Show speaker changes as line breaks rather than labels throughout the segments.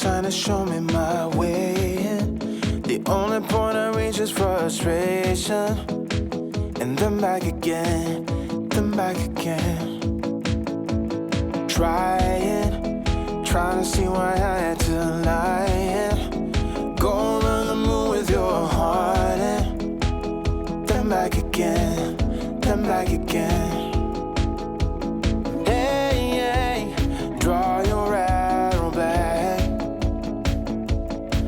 trying to show me my way. The only point I reach is frustration. And then back again, then back again. Trying to see why I had to lie. Go around the moon with your heart. And then back again, then back again. Hey, draw your arrow back.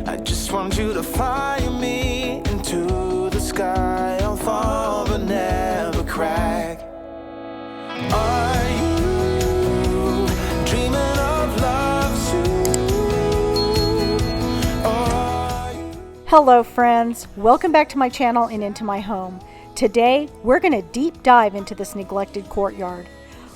I just want you to fly me into the sky. I'll fall but never crack. Are you dreaming of love too? Are you...
Hello friends, welcome back to my channel and into my home. Today we're going to deep dive into this neglected courtyard.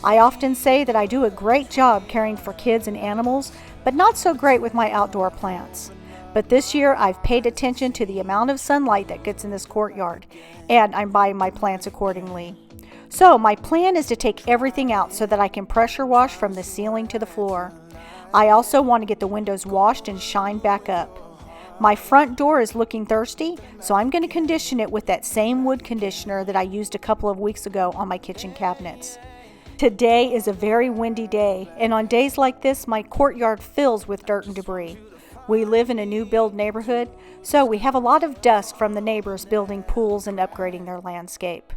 I often say that I do a great job caring for kids and animals, but not so great with my outdoor plants. But this year I've paid attention to the amount of sunlight that gets in this courtyard, and I'm buying my plants accordingly. So my plan is to take everything out so that I can pressure wash from the ceiling to the floor. I also want to get the windows washed and shined back up. My front door is looking thirsty, so I'm going to condition it with that same wood conditioner that I used a couple of weeks ago on my kitchen cabinets. Today is a very windy day, and on days like this my courtyard fills with dirt and debris. We live in a new build neighborhood, so we have a lot of dust from the neighbors building pools and upgrading their landscape.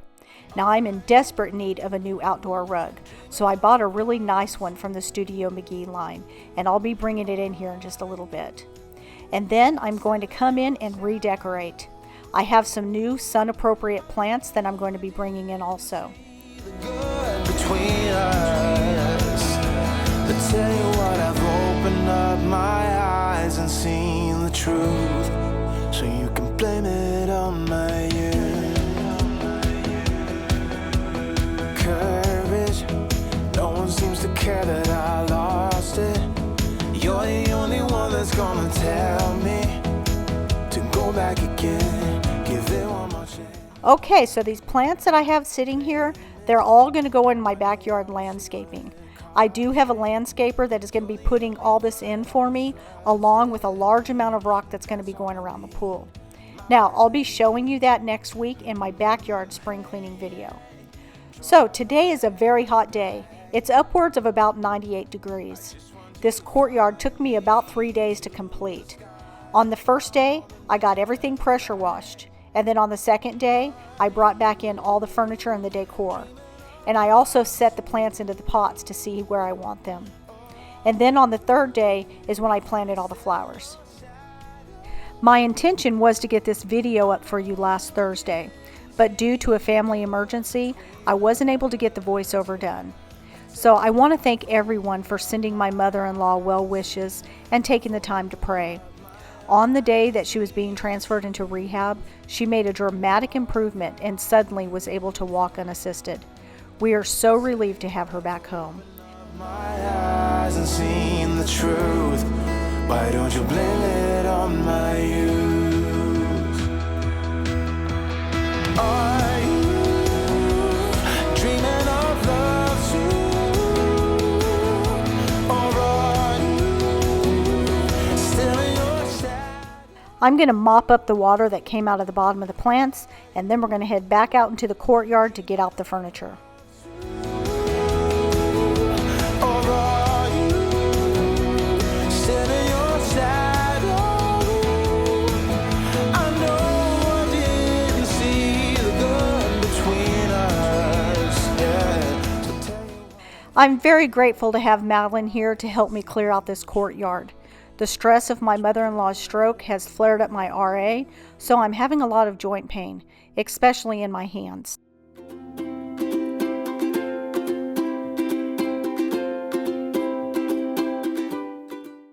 Now I'm in desperate need of a new outdoor rug, so I bought a really nice one from the Studio McGee line, and I'll be bringing it in here in just a little bit. And then I'm going to come in and redecorate. I have some new sun-appropriate plants that I'm going to be bringing in also.
Between us, but tell you what, I've opened up my eyes and seen the truth, so you can blame it on my youth. Courage, no one seems to care that I lost it. You're the only one that's gonna tell me to go back again, give it one more chance.
Okay, so these plants that I have sitting here, they're all going to go in my backyard landscaping. I do have a landscaper that is going to be putting all this in for me, along with a large amount of rock that's going to be going around the pool. Now, I'll be showing you that next week in my backyard spring cleaning video. So today is a very hot day. It's upwards of about 98 degrees. This courtyard took me about 3 days to complete. On the first day, I got everything pressure washed. And then on the second day, I brought back in all the furniture and the decor. And I also set the plants into the pots to see where I want them. And then on the third day is when I planted all the flowers. My intention was to get this video up for you last Thursday, but due to a family emergency, I wasn't able to get the voiceover done. So I want to thank everyone for sending my mother-in-law well wishes and taking the time to pray. On the day that she was being transferred into rehab, she made a dramatic improvement and suddenly was able to walk unassisted. We are so relieved to have her back home.
My eyes and seen the truth. Why don't you blame it on my youth? Are you dreaming of love too? Or are you still in your shadow?
I'm going to mop up the water that came out of the bottom of the plants, and then we're going to head back out into the courtyard to get out the furniture. I'm very grateful to have Madeline here to help me clear out this courtyard. The stress of my mother-in-law's stroke has flared up my RA, so I'm having a lot of joint pain, especially in my hands.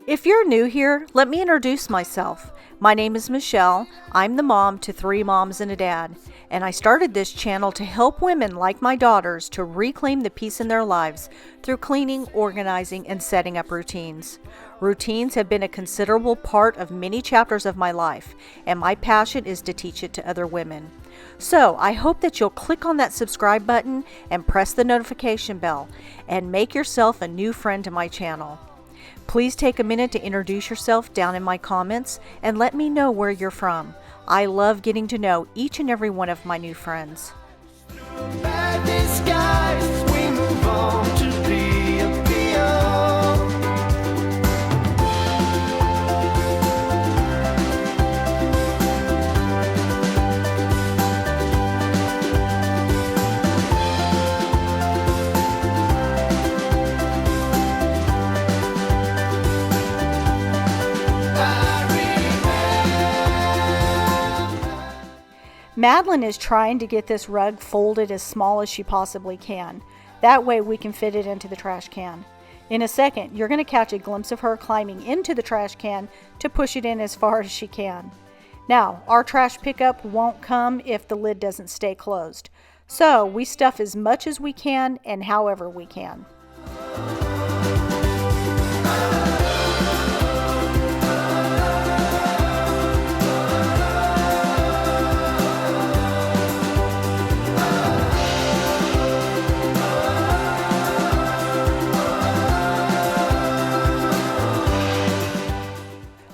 If you're new here, let me introduce myself. My name is Michelle. I'm the mom to 3 moms and a dad, and I started this channel to help women like my daughters to reclaim the peace in their lives through cleaning, organizing, and setting up routines. Routines have been a considerable part of many chapters of my life, and my passion is to teach it to other women. So I hope that you'll click on that subscribe button and press the notification bell and make yourself a new friend to my channel. Please take a minute to introduce yourself down in my comments and let me know where you're from. I love getting to know each and every one of my new friends.
Bad disguise, we move on to be a PO.
Madeline is trying to get this rug folded as small as she possibly can. That way we can fit it into the trash can. In a second, you're going to catch a glimpse of her climbing into the trash can to push it in as far as she can. Now, our trash pickup won't come if the lid doesn't stay closed. So we stuff as much as we can and however we can.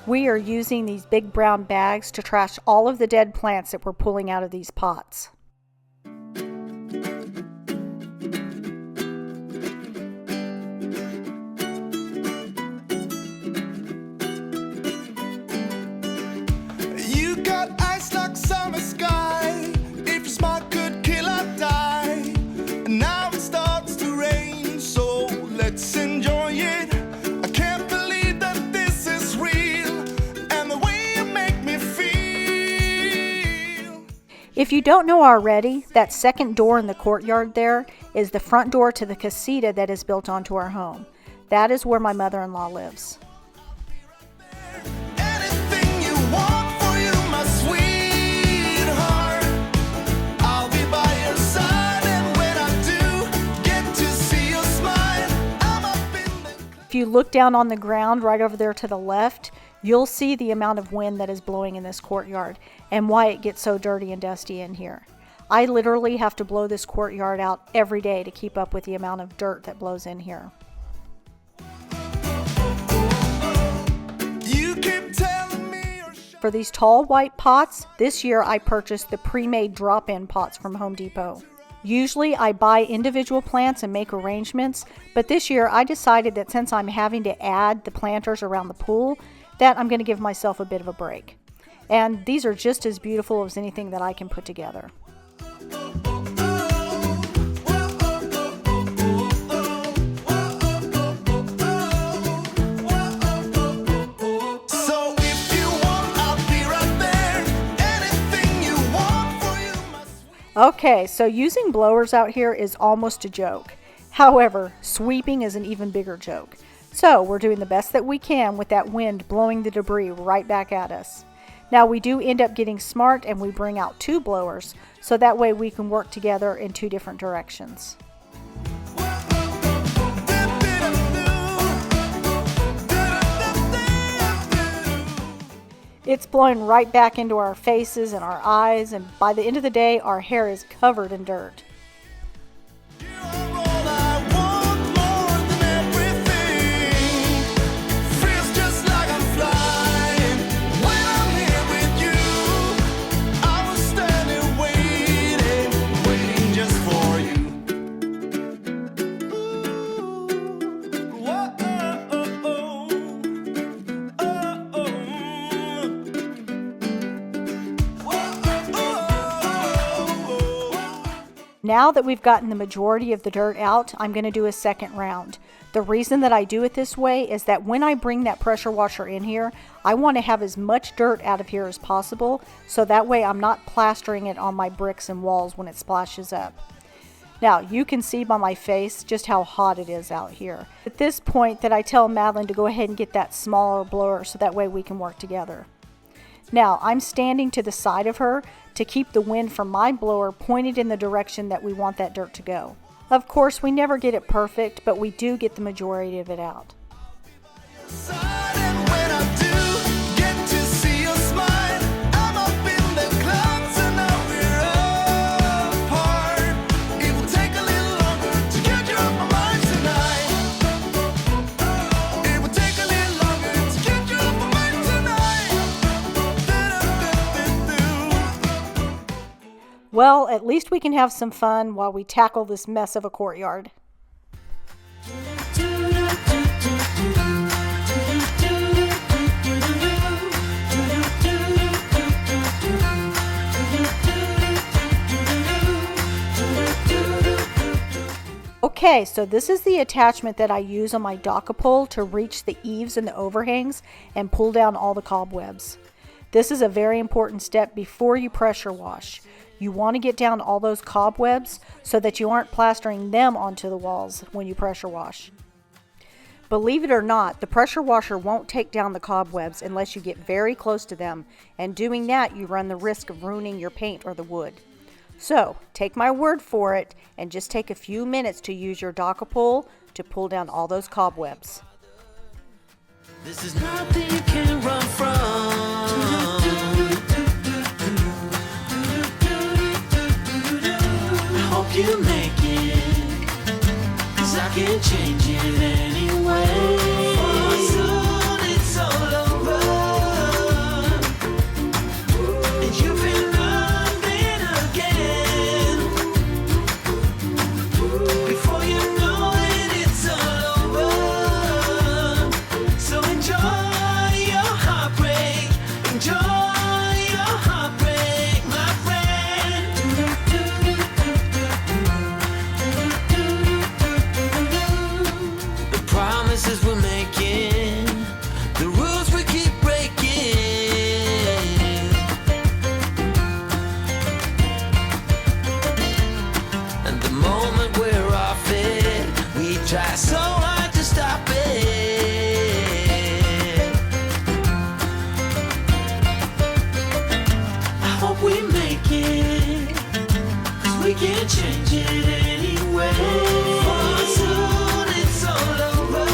We are using these big brown bags to trash all of the dead plants that we're pulling out of these pots.
You got ice like summer sky. If you're smart, could kill or die. And now it starts to rain, so let's enjoy it. I can't believe that this is real, and the way you make me feel.
If you don't know already, that second door in the courtyard there is the front door to the casita that is built onto our home. That is where my mother-in-law lives.
Anything you want for you, my sweetheart. I'll be by your side, and when I do get to see you smile, I'm up in the
If you look down on the ground right over there to the left, you'll see the amount of wind that is blowing in this courtyard and why it gets so dirty and dusty in here. I literally have to blow this courtyard out every day to keep up with the amount of dirt that blows in here.
You keep telling me you're
For these tall white pots, this year I purchased the pre-made drop-in pots from Home Depot. Usually I buy individual plants and make arrangements, but this year I decided that since I'm having to add the planters around the pool, that I'm going to give myself a bit of a break. And these are just as beautiful as anything that I can put together.
So if you want, I'll be right there. Anything you want for you, my sweet.
Okay, so using blowers out here is almost a joke. However, sweeping is an even bigger joke. So we're doing the best that we can with that wind blowing the debris right back at us. Now we do end up getting smart and we bring out two blowers, so that way we can work together in two different directions. It's blowing right back into our faces and our eyes, and by the end of the day, our hair is covered in dirt. Now that we've gotten the majority of the dirt out, I'm going to do a second round. The reason that I do it this way is that when I bring that pressure washer in here, I want to have as much dirt out of here as possible, so that way I'm not plastering it on my bricks and walls when it splashes up. Now, you can see by my face just how hot it is out here. At this point that I tell Madeline to go ahead and get that smaller blower so that way we can work together. Now, I'm standing to the side of her to keep the wind from my blower pointed in the direction that we want that dirt to go. Of course, we never get it perfect, but we do get the majority of it out.
It would take
Well, at least we can have some fun while we tackle this mess of a courtyard. Okay, so this is the attachment that I use on my dock pole to reach the eaves and the overhangs and pull down all the cobwebs. This is a very important step before you pressure wash. You want to get down all those cobwebs so that you aren't plastering them onto the walls when you pressure wash. Believe it or not, the pressure washer won't take down the cobwebs unless you get very close to them, and doing that you run the risk of ruining your paint or the wood. So, take my word for it and just take a few minutes to use your dock pole to pull down all those cobwebs.
This is nothing you can run from. I hope you make it, 'cause I can change it anyway. Soon it's all over, and you've been running again. Before you know it, it's all over. So enjoy your heartbreak, enjoy your heartbreak, my friend. The promises we're making, the rules we keep breaking, and the moment we're off it, we try so hard to stop it. I hope we make it, 'cause we can't change it anyway. Soon it's all over,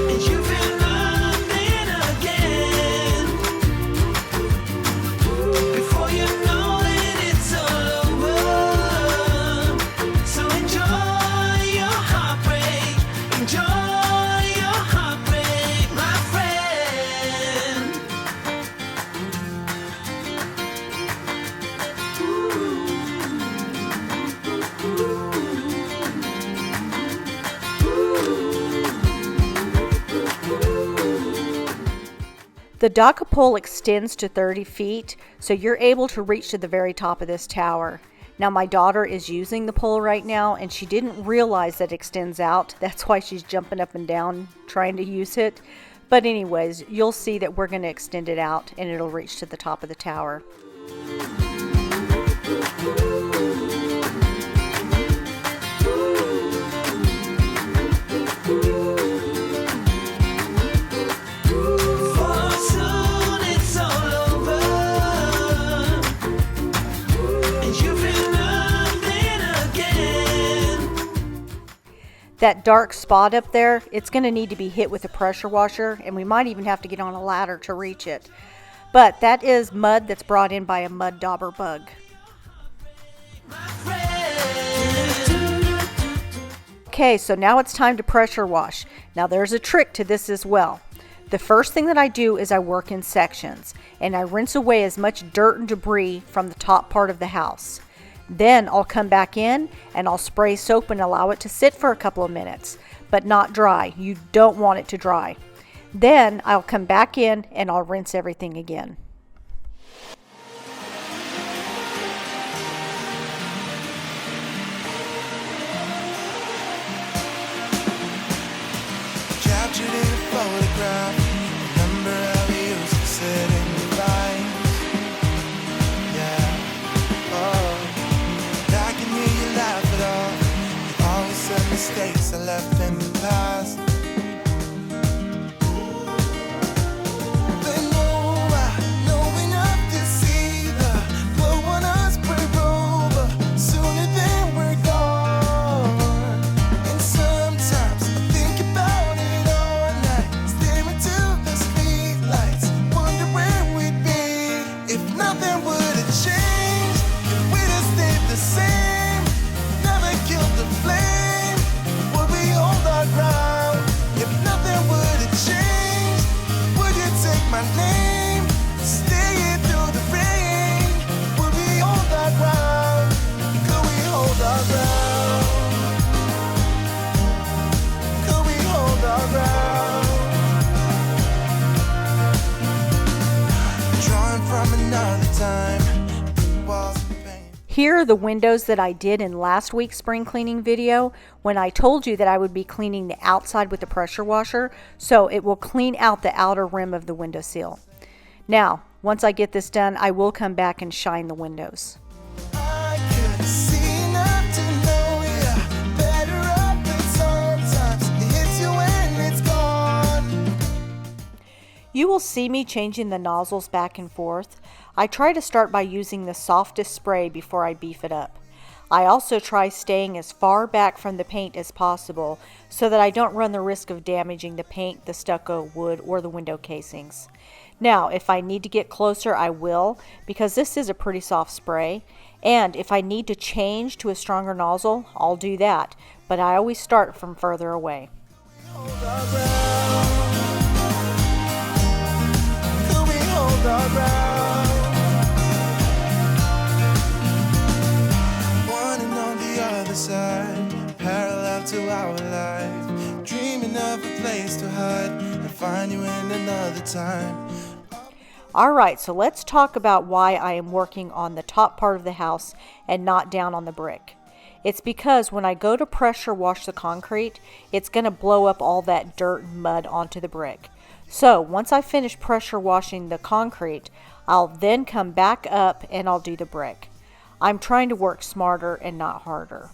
and you've been running again. Before you know it, it's all over. So enjoy your heartbreak, enjoy your heartbreak, my friend.
The dock pole extends to 30 feet, so you're able to reach to the very top of this tower. Now my daughter is using the pole right now and she didn't realize that it extends out. That's why she's jumping up and down trying to use it. But anyways, you'll see that we're going to extend it out and it'll reach to the top of the tower.
Soon it's all over, and you've been running again.
That dark spot up there, it's going to need to be hit with a pressure washer, and we might even have to get on a ladder to reach it. But that is mud that's brought in by a mud dauber bug. Okay, so now it's time to pressure wash. Now there's a trick to this as well. The first thing that I do is I work in sections, and I rinse away as much dirt and debris from the top part of the house. Then I'll come back in and I'll spray soap and allow it to sit for a couple of minutes, but not dry. You don't want it to dry. Then I'll come back in and I'll rinse everything again.
Captured in a photograph. Remember how we used to sit in the lines? Yeah. Oh, I can hear you laugh it off. You always said mistakes I left in the past. But no, I know enough to see the glow on us. We're over sooner than we're gone. And sometimes I think about it all night, staring to the streetlights, wonder where we'd be if nothing would have changed. If we'd have stayed the same, never killed the flame, would we hold our ground?
Here are the windows that I did in last week's spring cleaning video when I told you that I would be cleaning the outside with the pressure washer, so it will clean out the outer rim of the windowsill. Now, once I get this done, I will come back and shine the windows.
I could see enough to know you're better off, but sometimes it hits you when it's gone.
You will see me changing the nozzles back and forth. I try to start by using the softest spray before I beef it up. I also try staying as far back from the paint as possible so that I don't run the risk of damaging the paint, the stucco, wood, or the window casings. Now, if I need to get closer, I will, because this is a pretty soft spray. And if I need to change to a stronger nozzle, I'll do that. But I always start from further away.
Hold our ground. Could we hold our ground? One and on the other side, parallel to our life, dreaming of a place to hide and find you in another time.
Alright, so let's talk about why I am working on the top part of the house and not down on the brick. It's because when I go to pressure wash the concrete, it's going to blow up all that dirt and mud onto the brick. So once I finish pressure washing the concrete, I'll then come back up and I'll do the brick. I'm trying to work smarter and not harder.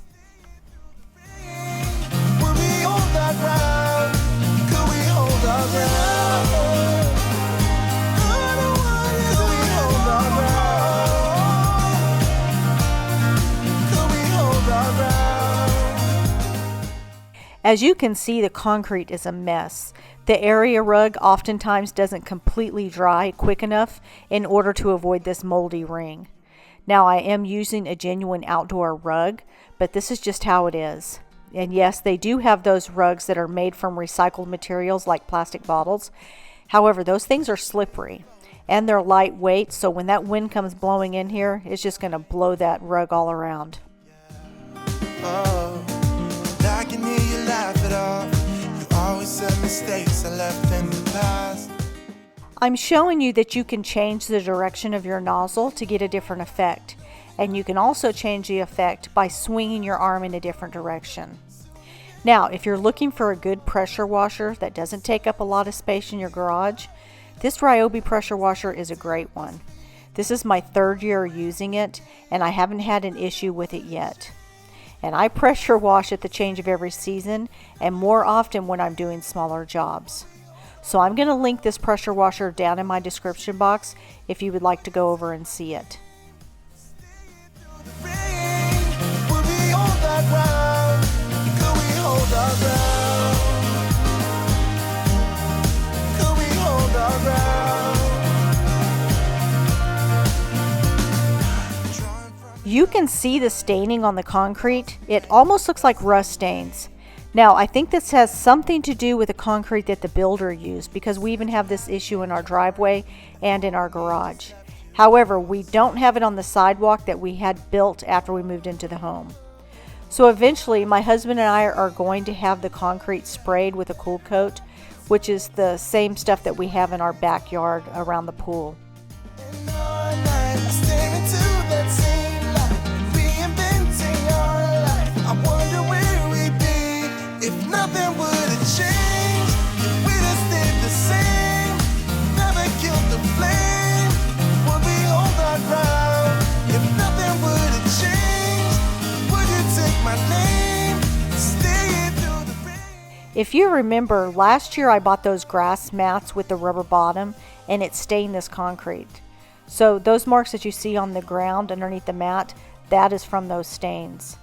Will we hold our ground? Could we hold our ground?
As you can see, the concrete is a mess. The area rug oftentimes doesn't completely dry quick enough in order to avoid this moldy ring. Now, I am using a genuine outdoor rug, but this is just how it is. And yes, they do have those rugs that are made from recycled materials like plastic bottles. However, those things are slippery and they're lightweight, so when that wind comes blowing in here, it's just going to blow that rug all around.
Oh, I can hear you laugh it off. You always said mistakes I left in the past.
I'm showing you that you can change the direction of your nozzle to get a different effect. And you can also change the effect by swinging your arm in a different direction. Now, if you're looking for a good pressure washer that doesn't take up a lot of space in your garage, this Ryobi pressure washer is a great one. This is my 3rd year using it, and I haven't had an issue with it yet. And I pressure wash at the change of every season, and more often when I'm doing smaller jobs. So I'm going to link this pressure washer down in my description box if you would like to go over and see it.
Will we hold our ground? Could we hold our ground? Could we hold our ground?
You can see the staining on the concrete. It almost looks like rust stains. Now, I think this has something to do with the concrete that the builder used, because we even have this issue in our driveway and in our garage. However, we don't have it on the sidewalk that we had built after we moved into the home. So eventually, my husband and I are going to have the concrete sprayed with a cool coat, which is the same stuff that we have in our backyard around the pool.
And all night, I stare into that same light, reinventing our life. I wonder where we'd be if nothing would have changed. If we'd have stayed the same, never killed the flame. Would we hold our ground if nothing would have changed? Would you take my name, stay through the rain?
If you remember, last year I bought those grass mats with the rubber bottom, and it stained this concrete. So those marks that you see on the ground underneath the mat, that is from those stains.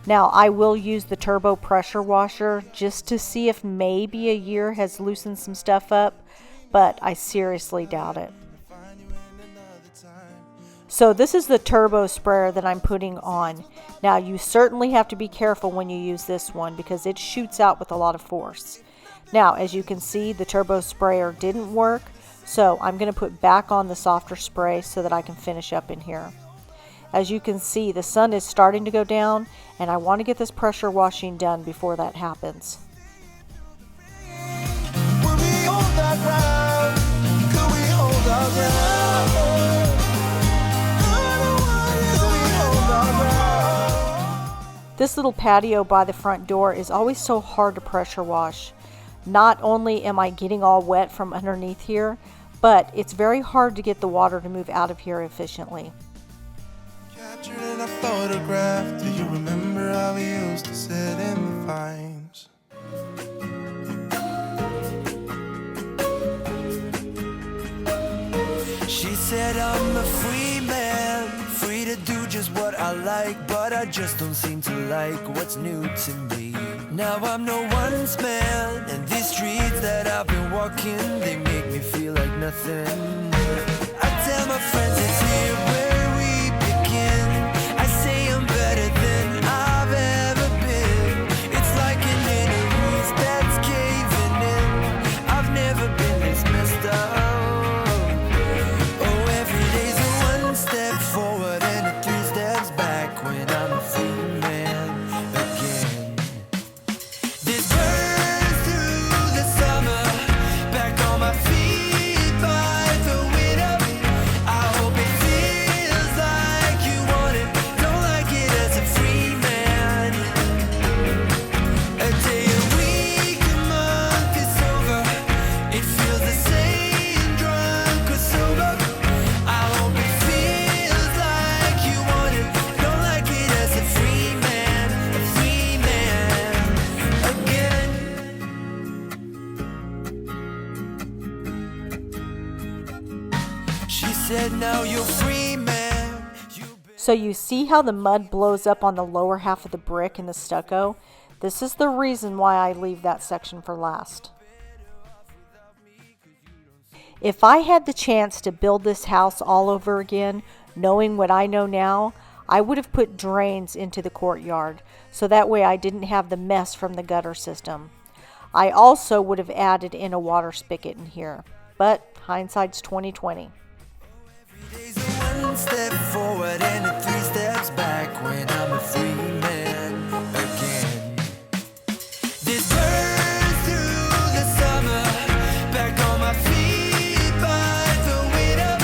Now, I will use the turbo pressure washer just to see if maybe a year has loosened some stuff up, but I seriously doubt it. So this is the turbo sprayer that I'm putting on. Now, you certainly have to be careful when you use this one because it shoots out with a lot of force. Now, as you can see, the turbo sprayer didn't work, so I'm going to put back on the softer spray so that I can finish up in here. As you can see, the sun is starting to go down, and I want to get this pressure washing done before that happens.
Will we hold our ground? Could we hold our ground? Could we hold our ground?
This little patio by the front door is always so hard to pressure wash. Not only am I getting all wet from underneath here, but it's very hard to get the water to move out of here efficiently.
Captured in a photograph. Do you remember how we used to sit in the vines? She said I'm a free man, free to do just what I like, but I just don't seem to like what's new to me. Now I'm no one's man, and these streets that I've been walking, they make me feel like nothing. I tell my friends it's here where we begin. I say I'm better than I've ever been. It's like an inner roof that's caving in. I've never been this messed up. Oh, every day's a one step forward and a 3 steps back when I'm a free man again. This burns through the summer, back on my feet by the window. I hope it feels like you want it, don't like it as a free man. A day, a week, a month is over. It feels the same, drunk or sober. I hope it feels like you want it, don't like it as a free man again. She said, now you're free, man.
So you see how the mud blows up on the lower half of the brick and the stucco? This is the reason why I leave that section for last. If I had the chance to build this house all over again, knowing what I know now, I would have put drains into the courtyard, so that way I didn't have the mess from the gutter system. I also would have added in a water spigot in here, but hindsight's 20/20.
Days are one step forward and a 3 steps back when I'm a free man again. This burns through the summer, back on my feet by the window.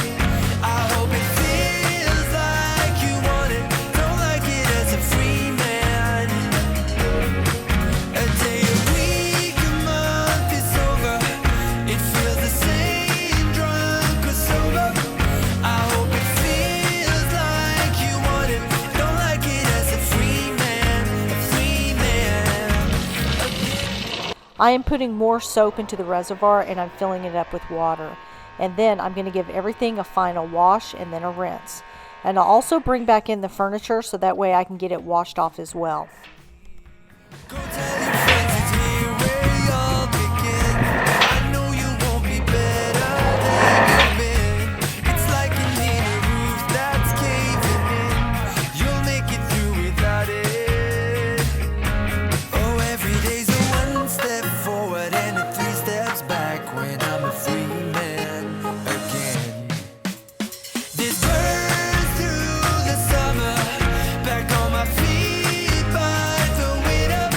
I hope it feels like you want it, don't like it as a free man. A day, a week, a month is over. It feels the same, drunk or sober. I hope it feels like you want it, don't like it as a free man again.
I am putting more soap into the reservoir and I'm filling it up with water. And then I'm going to give everything a final wash and then a rinse. And I'll also bring back in the furniture so that way I can get it washed off as well.
Go tell your friends it's here where we all begin. I know you won't be better than you've been. It's like an inner roof that's caving in. You'll make it through without it. Oh, every day's a one step forward and a 3 steps back when I'm a free man again. This burns through the summer, back on my feet by the window.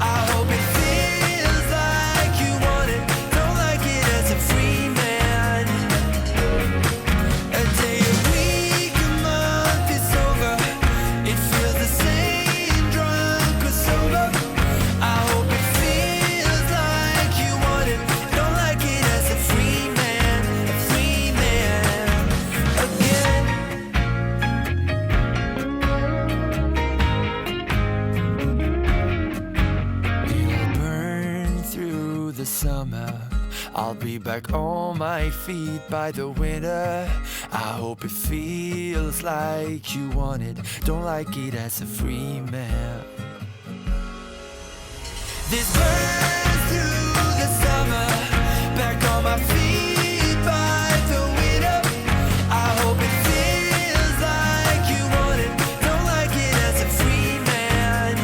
I hope it feels like you want it, don't like it as a free man. A day, a week, a month is over. It feels the same, drunk or sober. I hope it feels like you want it, don't like it as a free man again. It'll burn through the summer. I'll be back on my feet by the winter. I hope it feels like you want it, don't like it as a free man. This burns through the summer, back on my feet by the window. I hope it feels like you want it, don't like it as a free man.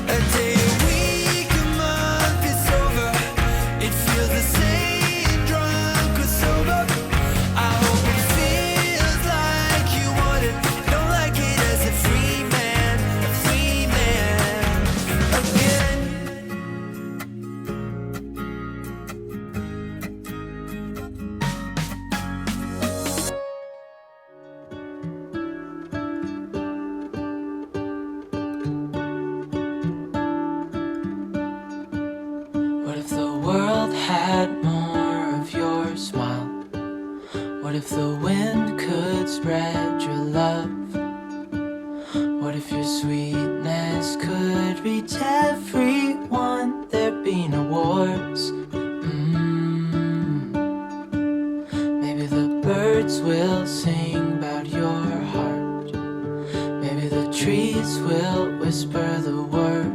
A day, a week, a month is over. It feels the same, drunk or sober. I hope it feels like you want it, don't like it as a free man again.
had more of your smile? What if the wind could spread your love? What if your sweetness could reach everyone? There'd be no wars. Maybe the birds will sing about your heart. Maybe the trees will whisper the word.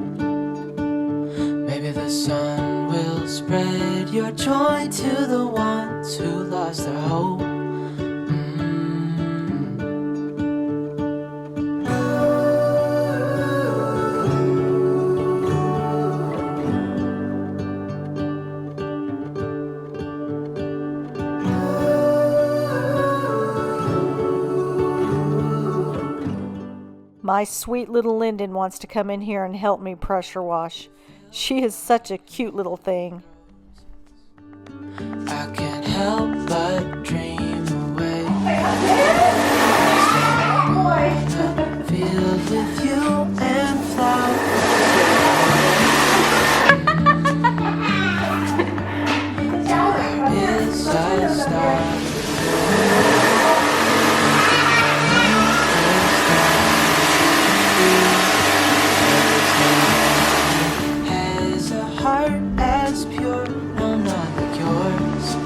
Maybe the sun will spread your joy to the ones who lost their hope.
My sweet little Linden wants to come in here and help me pressure wash. She is such a cute little thing.
I can't help but dream away. Filled with you and flowers. Is a star. Has a heart as pure, no, not like yours.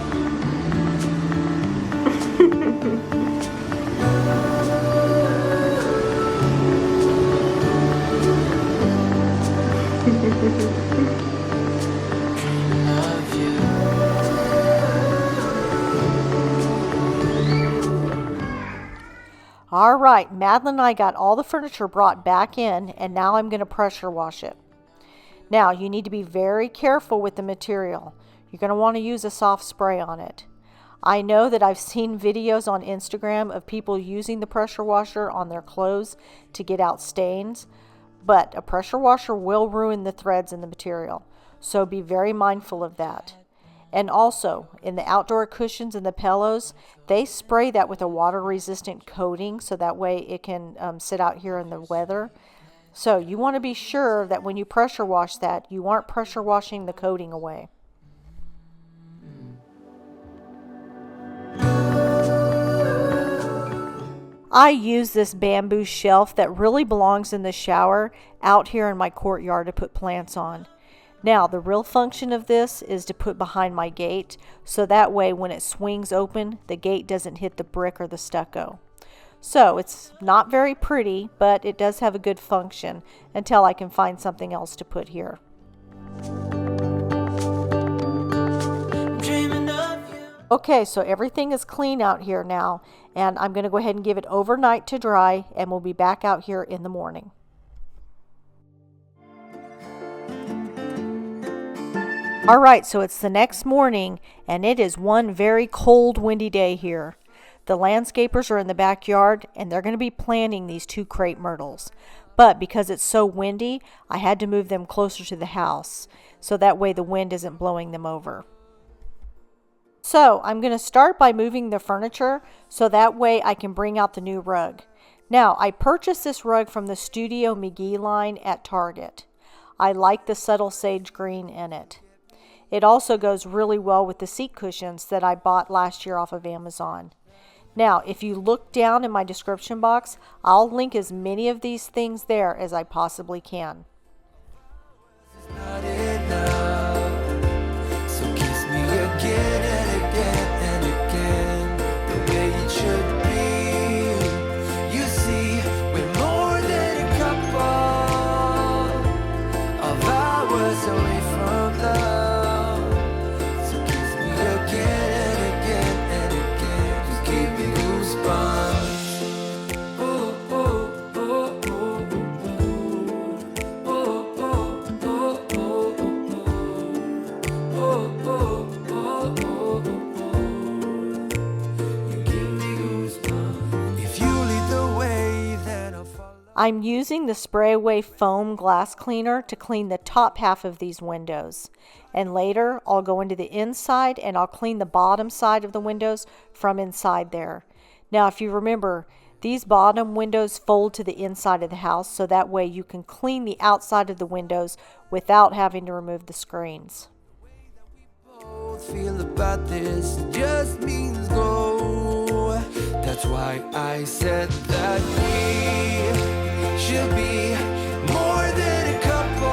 Dreaming of you.
All right, Madeline and I got all the furniture brought back in, and now I'm going to pressure wash it. Now, you need to be very careful with the material. You're going to want to use a soft spray on it. I know that I've seen videos on Instagram of people using the pressure washer on their clothes to get out stains, but a pressure washer will ruin the threads in the material, so be very mindful of that. And also, in the outdoor cushions and the pillows, they spray that with a water-resistant coating so that way it can sit out here in the weather. So you want to be sure that when you pressure wash that, you aren't pressure washing the coating away. I use this bamboo shelf that really belongs in the shower out here in my courtyard to put plants on. Now, the real function of this is to put behind my gate, so that way when it swings open, the gate doesn't hit the brick or the stucco. So it's not very pretty, but it does have a good function until I can find something else to put here.
Dreaming of you.
Okay, so everything is clean out here now, and I'm going to go ahead and give it overnight to dry, and we'll be back out here in the morning. All right, so it's the next morning, and it is one very cold, windy day here. The landscapers are in the backyard, and they're going to be planting these 2 crepe myrtles. But because it's so windy, I had to move them closer to the house, so that way the wind isn't blowing them over. So I'm going to start by moving the furniture, so that way I can bring out the new rug. Now, I purchased this rug from the Studio McGee line at Target. I like the subtle sage green in it. It also goes really well with the seat cushions that I bought last year off of Amazon. Now, if you look down in my description box, I'll link as many of these things there as I possibly can.
Not enough, so kiss me again and again and again, the way it should be. You see, we're more than a couple of hours away from love. So kiss me again and again and again, just give me goosebumps. Ooh, ooh, ooh, ooh, ooh, ooh, ooh, ooh, ooh. You give me goosebumps. If you lead the way, then I'll follow.
I'm using the spray away foam glass cleaner to clean the top half of these windows. And later, I'll go into the inside and I'll clean the bottom side of the windows from inside there. Now, if you remember, these bottom windows fold to the inside of the house, so that way you can clean the outside of the windows without having to remove the screens.
Both feel about this just means go. That's why I said that we should be more than a couple.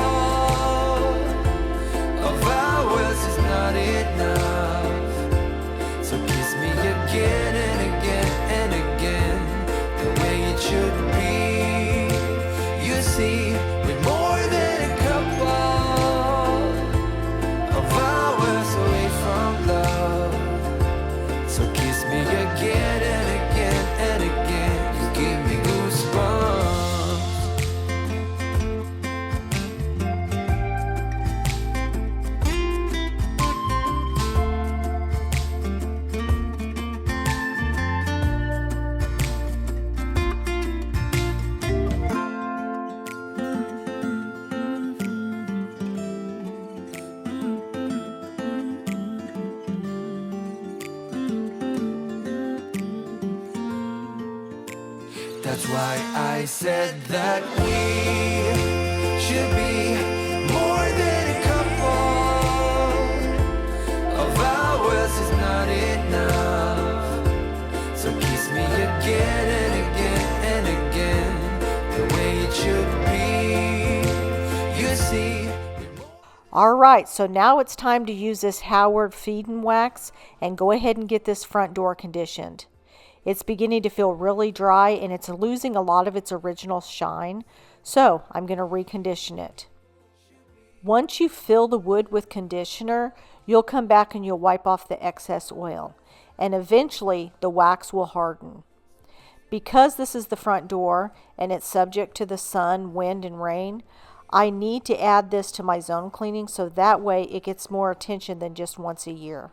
Of ours is not enough. So kiss me again and again and again, the way it should be. You see, we're more than a couple of hours away from love. So kiss me again and again and again. You give me goosebumps. That's why I said that we should be more than a couple. Of hours is not enough. So kiss me again and again and again, the way it should be. You see.
Alright, so now it's time to use this Howard feed and wax and go ahead and get this front door conditioned. It's beginning to feel really dry and it's losing a lot of its original shine, so I'm going to recondition it. Once you fill the wood with conditioner, you'll come back and you'll wipe off the excess oil, and eventually the wax will harden. Because this is the front door and it's subject to the sun, wind, and rain, I need to add this to my zone cleaning so that way it gets more attention than just once a year.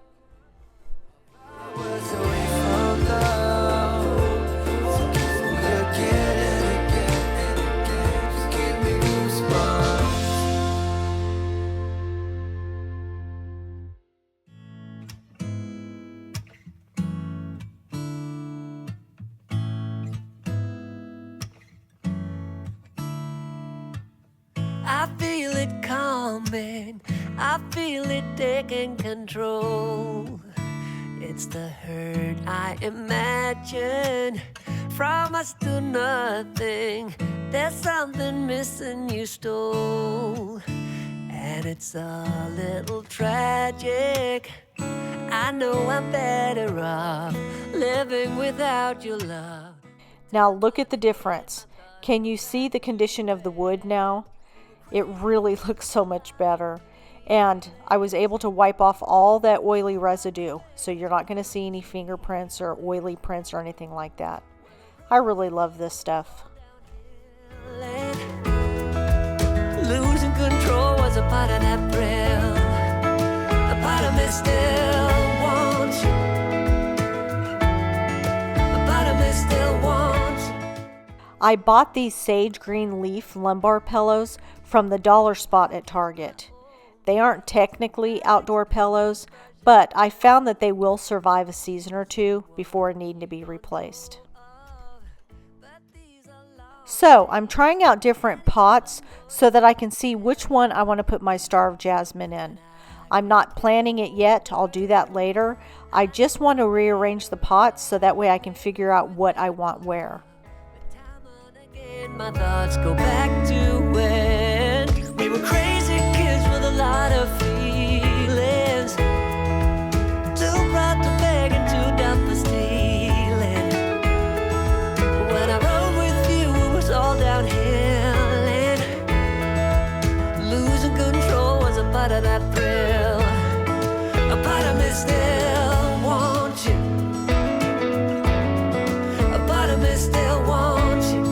I feel it coming, I feel it taking control. It's the hurt I imagine from us to nothing. There's something missing you stole, and it's a little tragic. I know I'm better off living without your love.
Now look at the difference. Can you see the condition of the wood now? It really looks so much better. And I was able to wipe off all that oily residue, so you're not going to see any fingerprints or oily prints or anything like that. I really love this stuff.
Losing control was a part of that thrill. A part of me still wants you. A part of me still wants you.
I bought these sage green leaf lumbar pillows from the dollar spot at Target. They aren't technically outdoor pillows, but I found that they will survive a season or two before needing to be replaced. So I'm trying out different pots so that I can see which one I want to put my Star of Jasmine in. I'm not planning it yet, I'll do that later. I just want to rearrange the pots so that way I can figure out what I want where.
My thoughts go back to when we were crazy kids with a lot of feelings. Too proud to beg and too dumb for stealing. When I rode with you, it was all downhill, and losing control was a part of that thrill. A part of me still wants you. A part of me still wants you.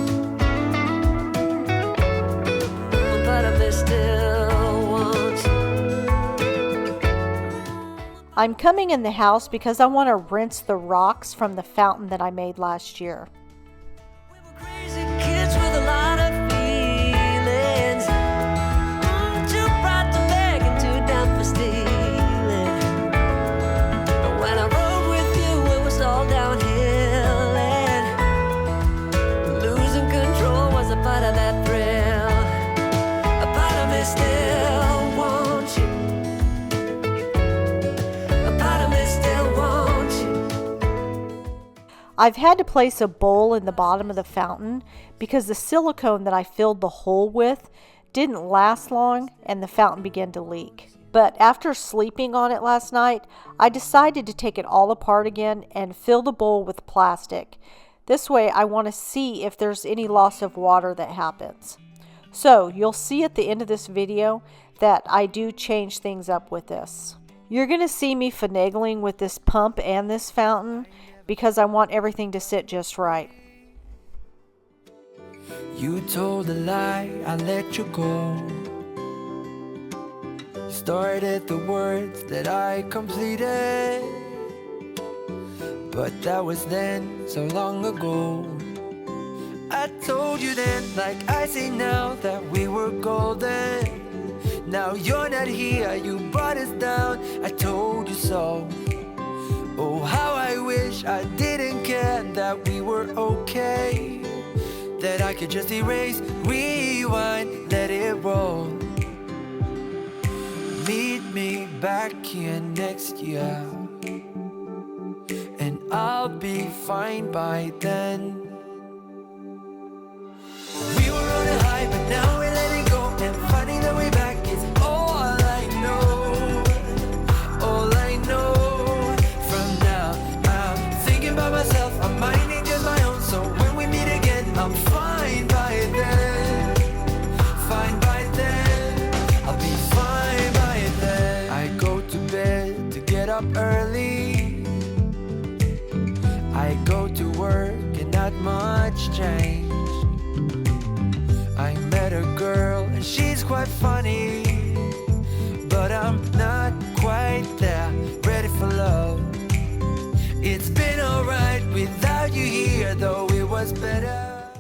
I'm coming in the house because I want to rinse the rocks from the fountain that I made last year.
We were crazy kids with a lot of feelings. Too proud to beg and too dumb for stealing. But when I rode with you, it was all downhill, and losing control was a part of that thrill. A part of me still wants you. A
I've had to place a bowl in the bottom of the fountain because the silicone that I filled the hole with didn't last long and the fountain began to leak. But after sleeping on it last night, I decided to take it all apart again and fill the bowl with plastic. This way I want to see if there's any loss of water that happens. So you'll see at the end of this video that I do change things up with this. You're going to see me finagling with this pump and this fountain because I want everything to sit just right.
You told a lie, I let you go. Started the words that I completed, but that was then, so long ago. I told you then, like I say now, that we were golden. Now you're not here, you brought us down, I told you so. Oh, how I wish I didn't care, that we were okay, that I could just erase, rewind, let it roll. Meet me back here next year, and I'll be fine by then. We were on a high, but now we're letting go, and finding the way back is all I know. All I know. From now, I'm thinking about myself, I'm minding just my own. So when we meet again, I'm fine by then. Fine by then. I'll be fine by then. I go to bed to get up early. I go to work and not much change. I met a girl and she's quite funny, but I'm not quite there, ready for love. It's been alright without you here, though it was better.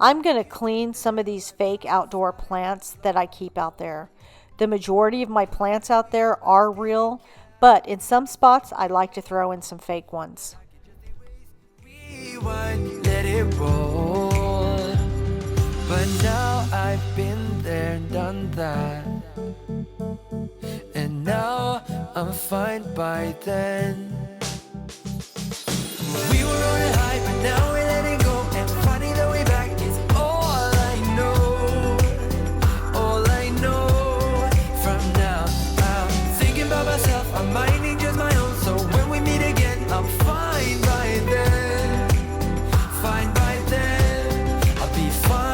I'm going to clean some of these fake outdoor plants that I keep out there. The majority of my plants out there are real, but in some spots I like to throw in some fake ones.
Rewind, let it roll. But now I've been there and done that, and now I'm fine by then. We were on a high, but now we're letting go, and finding the way back is all I know. All I know. From now, I'm thinking about myself, I'm minding just my own. So when we meet again, I'm fine by then. Fine by then. I'll be fine.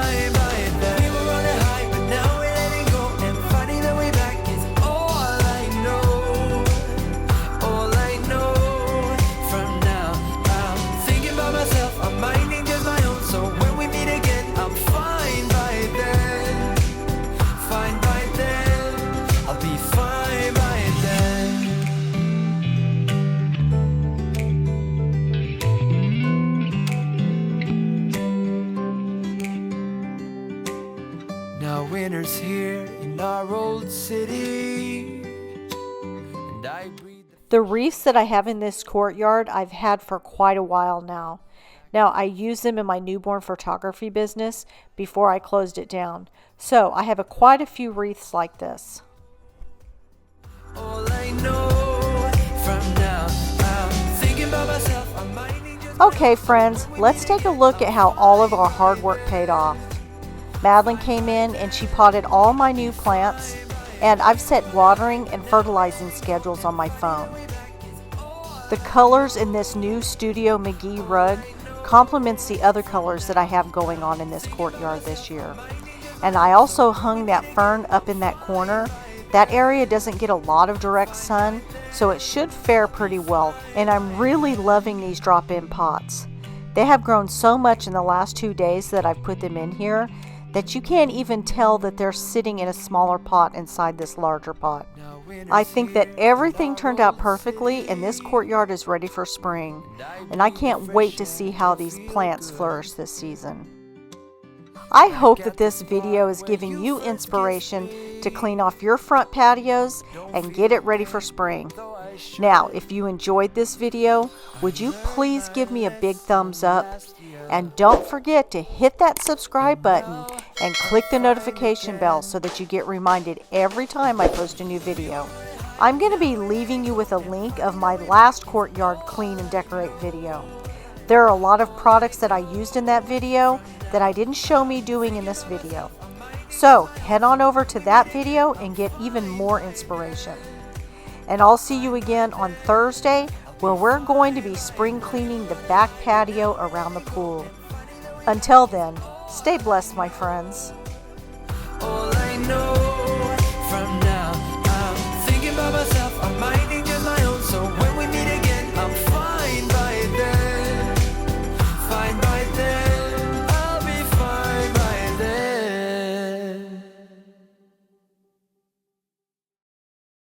Winter's here in our old city, and I breathe.
The wreaths that I have in this courtyard I've had for quite a while now. Now I used them in my newborn photography business before I closed it down. So I have quite a few wreaths like this.
All I know, from now, I'm thinking about myself, I'm minding just
Okay friends, let's take a look at how all of our hard work paid off. Madeline came in and she potted all my new plants, and I've set watering and fertilizing schedules on my phone. The colors in this new Studio McGee rug complements the other colors that I have going on in this courtyard this year. And I also hung that fern up in that corner. That area doesn't get a lot of direct sun, so it should fare pretty well. And I'm really loving these drop-in pots. They have grown so much in the last 2 days that I've put them in here that you can't even tell that they're sitting in a smaller pot inside this larger pot. I think that everything turned out perfectly, and this courtyard is ready for spring. And I can't wait to see how these plants flourish this season. I hope that this video is giving you inspiration to clean off your front patios and get it ready for spring. Now, if you enjoyed this video, would you please give me a big thumbs up? And don't forget to hit that subscribe button and click the notification bell so that you get reminded every time I post a new video. I'm going to be leaving you with a link of my last courtyard clean and decorate video. There are a lot of products that I used in that video that I didn't show me doing in this video. So head on over to that video and get even more inspiration. And I'll see you again on Thursday where we're going to be spring cleaning the back patio around the pool. Until then, stay blessed, my friends.
All I know